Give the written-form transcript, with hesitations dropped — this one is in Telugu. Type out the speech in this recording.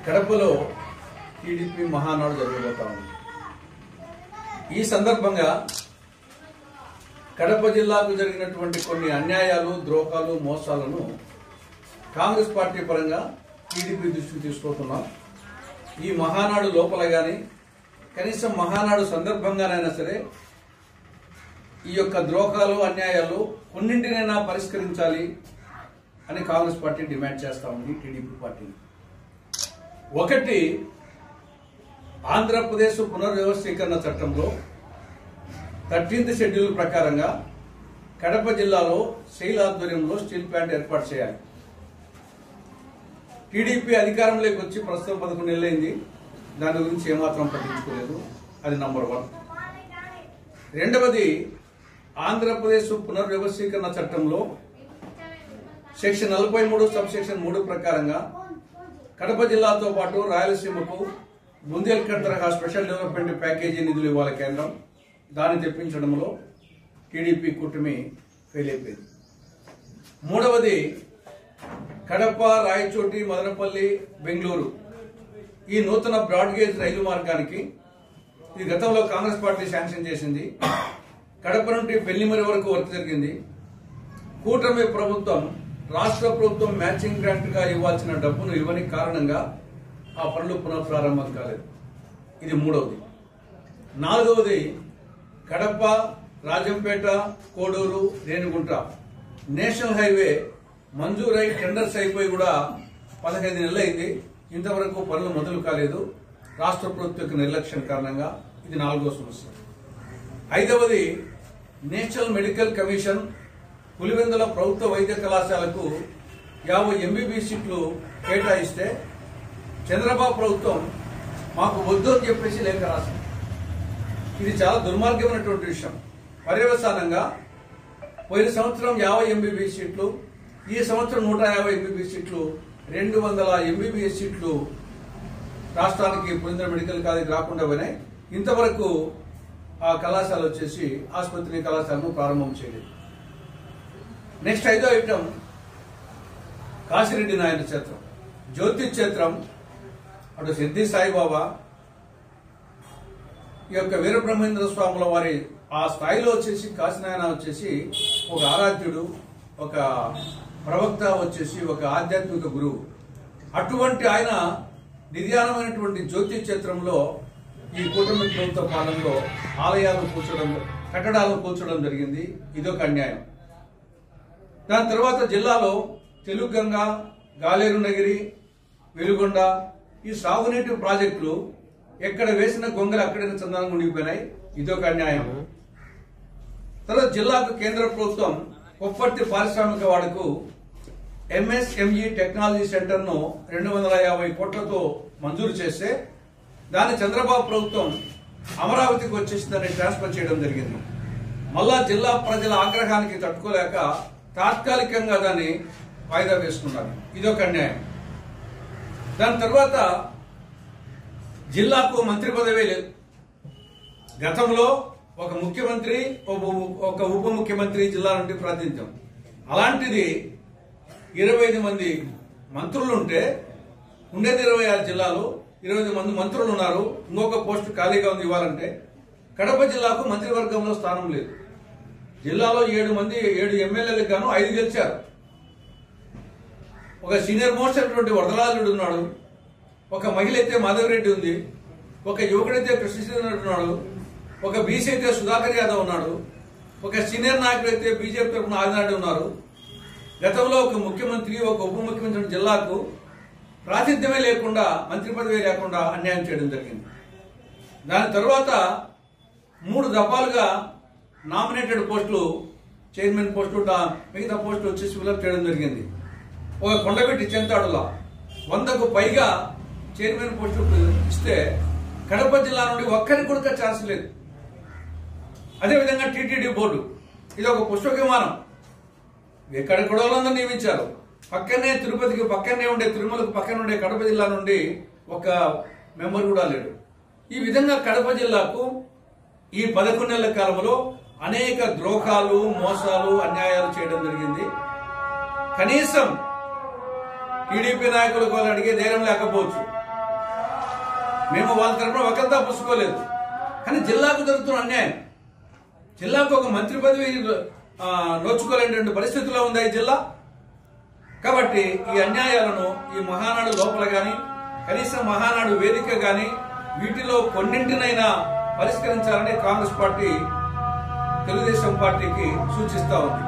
కడపలో టీడీపీ మహానాడు జరగబోతా ఉంది. ఈ సందర్భంగా కడప జిల్లాకు జరిగినటువంటి కొన్ని అన్యాయాలు, ద్రోహాలు, మోసాలను కాంగ్రెస్ పార్టీ పరంగా టీడీపీ దృష్టికి తీసుకుంటున్నాం. ఈ మహానాడు లోపల గాని కనీసం మహానాడు సందర్భంగానైనా సరే ఈ యొక్క ద్రోహాలు, అన్యాయాలు కొన్నింటినైనా పరిష్కరించాలి అని కాంగ్రెస్ పార్టీ డిమాండ్ చేస్తా ఉంది. టీడీపీ పార్టీ ఒకటి, ఆంధ్రప్రదేశ్ పునర్వ్యవస్థీకరణ చట్టంలో 13th షెడ్యూల్ ప్రకారంగా కడప జిల్లాలో సెయిల్ ఆధ్వర్యంలో స్టీల్ ప్లాంట్ ఏర్పాటు చేయాలి. టీడీపీ అధికారంలోకి వచ్చి ప్రస్తుతం 11 నెలలైంది. దాని గురించి ఏమాత్రం పట్టించుకోలేదు. అది నంబర్ 1. రెండవది, ఆంధ్రప్రదేశ్ పునర్వ్యవస్థీకరణ చట్టంలో సెక్షన్ 43 సబ్ సెక్షన్ 3 ప్రకారంగా కడప జిల్లాతో పాటు రాయలసీమకు బుందేల్ఖండ్ తరహా స్పెషల్ డెవలప్మెంట్ ప్యాకేజీ నిధులు ఇవ్వాలి కేంద్రం. దాన్ని తెప్పించడంలో టీడీపీ కూటమి ఫెయిల్ అయిపోయింది. మూడవది, కడప, రాయచోటి, మదనపల్లి, బెంగళూరు ఈ నూతన బ్రాడ్గేజ్ రైలు మార్గానికి ఇది గతంలో కాంగ్రెస్ పార్టీ శాంక్షన్ చేసింది. కడప నుండి పెళ్లిమరి వరకు వర్క్ జరిగింది. కూటమి ప్రభుత్వం, రాష్ట్ర ప్రభుత్వం మ్యాచింగ్ గ్రాంట్ గా ఇవ్వాల్సిన డబ్బును ఇవ్వని కారణంగా ఆ పనులు పునఃప్రారంభం కాలేదు. ఇది మూడవది. నాలుగవది, కడప, రాజంపేట, కోడూరు, రేణిగుంట నేషనల్ హైవే మంజూరై టెండర్స్ అయిపోయి కూడా 15 నెలలైంది. ఇంతవరకు పనులు మొదలు కాలేదు. రాష్ట్ర ప్రభుత్వ నిర్లక్ష్యం కారణంగా. ఇది నాలుగో సమస్య. ఐదవది, నేషనల్ మెడికల్ కమిషన్ పులివెందుల ప్రభుత్వ వైద్య కళాశాలకు 50 MBBS సీట్లు కేటాయిస్తే చంద్రబాబు ప్రభుత్వం మాకు వద్దు అని చెప్పేసి లేఖ రాసింది. ఇది చాలా దుర్మార్గమైనటువంటి విషయం. పర్యవసానంగా పోయిన సంవత్సరం 50 MBBS సీట్లు, ఈ సంవత్సరం 150 MBBS సీట్లు, 200 MBBS సీట్లు రాష్ట్రానికి పులివెందుల మెడికల్ కాలేజ్ రాకుండా పోయినాయి. ఇంతవరకు ఆ కళాశాల వచ్చేసి ఆసుపత్రి కళాశాలను ప్రారంభం చేయలేదు. నెక్స్ట్ ఐదో ఐటమ్, కాశిరెడ్డి నాయన క్షేత్రం, జ్యోతి క్షేత్రం, అటు సిద్ధి సాయిబాబా, ఈ యొక్క వీరబ్రహ్మేంద్ర స్వాముల వారి ఆ స్థాయిలో వచ్చేసి కాశీనాయన వచ్చేసి ఒక ఆరాధ్యుడు, ఒక ప్రవక్త, వచ్చేసి ఒక ఆధ్యాత్మిక గురువు. అటువంటి ఆయన నిర్యాణమైనటువంటి జ్యోతి క్షేత్రంలో ఈ కూటమి ప్రభుత్వ పాలనలో ఆలయాలు కూర్చోడం, కట్టడాలను కూర్చోడం జరిగింది. ఇదొక అన్యాయం. దాని తర్వాత జిల్లాలో తెలుగంగ, గాలేరు నగిరి, వెలుగొండ ఈ సాగునీటి ప్రాజెక్టులు ఎక్కడ వేసిన గొంగలు అక్కడే చందనంగా ఉండిపోయినాయి. ఇదొక అన్యాయం. తర్వాత జిల్లాకు కేంద్ర ప్రభుత్వం కొప్పర్తి పారిశ్రామిక వాడకు MSME టెక్నాలజీ సెంటర్ ను 250 కోట్లతో మంజూరు చేస్తే దాన్ని చంద్రబాబు ప్రభుత్వం అమరావతికి వచ్చేసి దాన్ని ట్రాన్స్ఫర్ చేయడం జరిగింది. మళ్ళా జిల్లా ప్రజల ఆగ్రహానికి తట్టుకోలేక తాత్కాలికంగా దాన్ని వాయిదా వేసుకున్నారు. ఇదొక అన్యాయం. దాని తర్వాత జిల్లాకు మంత్రి పదవే లేదు. గతంలో ఒక ముఖ్యమంత్రి, ఒక ఉప ముఖ్యమంత్రి జిల్లా నుండి ప్రాతినిధ్యం. అలాంటిది 25 మంది మంత్రులు ఉంటే ఉండేది 26 జిల్లాలో 25 మంది మంత్రులు ఉన్నారు. ఇంకొక పోస్టు ఖాళీగా ఉంది ఇవ్వాలంటే. కడప జిల్లాకు మంత్రివర్గంలో స్థానం లేదు. జిల్లాలో 7 ఎమ్మెల్యేలకు గాను 5 గెలిచారు. ఒక సీనియర్ మోస్ట్ అయినటువంటి వరదరాజుడు ఉన్నాడు. ఒక మహిళ అయితే మాధవరెడ్డి ఉంది. ఒక యువకుడైతే కృష్ణశ్రీధర్ ఉన్నాడు. ఒక బీసీ అయితే సుధాకర్ యాదవ్ ఉన్నాడు. ఒక సీనియర్ నాయకుడు అయితే బీజేపీ తరఫున ఆదినాయుడు ఉన్నారు. గతంలో ఒక ముఖ్యమంత్రి, ఒక ఉప ముఖ్యమంత్రి జిల్లాకు ప్రాతినిధ్యమే లేకుండా, మంత్రి పదవి లేకుండా అన్యాయం చేయడం జరిగింది. దాని తర్వాత 3 దఫాలుగా నామినేటెడ్ పోస్టులు, చైర్మన్ పోస్టు, మిగతా పోస్టులు వచ్చేసి ఫిలప్ చేయడం జరిగింది. ఒక కొండపెట్టి చెంతాడులా 100కు పైగా చైర్మన్ పోస్టు ఇస్తే కడప జిల్లా నుండి ఒక్కరికి కూడా ఛాన్స్ లేదు. అదేవిధంగా టీటీడీ బోర్డు, ఇది ఒక పుష్పక విమానం. ఎక్కడెక్కడ వాళ్ళందరూ నియమించారు. పక్కనే తిరుపతికి పక్కనే ఉండే, తిరుమలకు పక్కన ఉండే కడప జిల్లా నుండి ఒక మెంబర్ కూడా లేడు. ఈ విధంగా కడప జిల్లాకు ఈ 11 నెలల కాలంలో అనేక ద్రోహాలు, మోసాలు, అన్యాయాలు చేయడం జరిగింది. కనీసం టీడీపీ నాయకులకు వాళ్ళు అడిగే ధైర్యం లేకపోవచ్చు. మేము వాళ్ళ తరఫున ఒకరితో పుచ్చుకోలేదు. కానీ జిల్లాకు జరుగుతున్న అన్యాయం, జిల్లాకు ఒక మంత్రి పదవి నోచుకోలేనటువంటి పరిస్థితిలో ఉంది ఈ జిల్లా. కాబట్టి ఈ అన్యాయాలను ఈ మహానాడు లోపల గాని, కనీసం మహానాడు వేదిక గాని వీటిలో కొన్నింటినైనా పరిష్కరించాలని కాంగ్రెస్ పార్టీ తెలుగుదేశం పార్టీకి సూచిస్తా ఉంది.